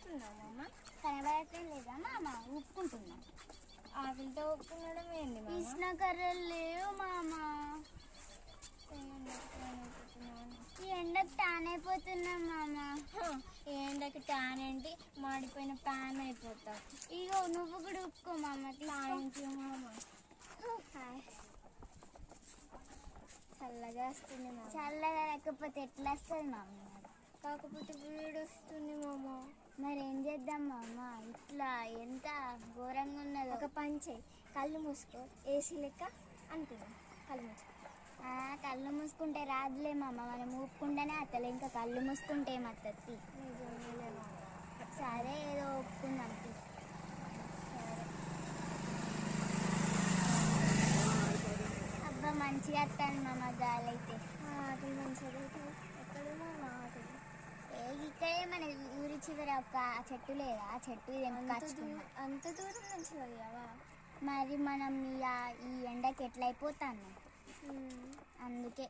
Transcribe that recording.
వస్తుందా మామ? కనబడటం లేదా మామ? ఊపుకుంటున్నా. ఆకులతో ఊపుకునడం ఏంది మామ? కృష్ణ కర్రలు లేవు మామ. ఈ ఎండకు టాన్ అయిపోతున్నాం మామ. ఈ ఎండకి ట్యాన్ ఏంటి, మాడిపోయిన ప్యాన్ అయిపోతావు. ఇగో నువ్వు కూడా ఊపుకో మామ. థ్యాంక్ యూ మామ. చల్లగా వస్తుంది మామ. చల్లగా లేకపోతే ఎట్లా వస్తుంది మామ? కాకపోతే వీడు వస్తుంది మామ. మరి ఏం చేద్దాం మామ? ఇట్లా ఎంత ఘోరంగా ఉన్నదో. ఒక పని చేయి, కళ్ళు మూసుకో, ఏసీ లెక్క అనుకున్నాం. కళ్ళు మూసుకో. కళ్ళు మూసుకుంటే రాదులే మామ, మనం ఊపుకుంటేనే అత్తలే. ఇంకా కళ్ళు మూసుకుంటే ఏమత్తది? సరే ఏదో ఒప్పుకుందాం. సరే అబ్బా మంచిగా వస్తాను మామ గాలి అయితే. ఆకలి మంచిగా ఎక్కడ మామ ఆకలి? ఇక్కడే మన ఊరి చివర ఒక చెట్టు లేదా? ఆ చెట్టు అంత దూరం నుంచి పోయావా? మరి మనం ఈ ఎండకి ఎట్లా అయిపోతాను, అందుకే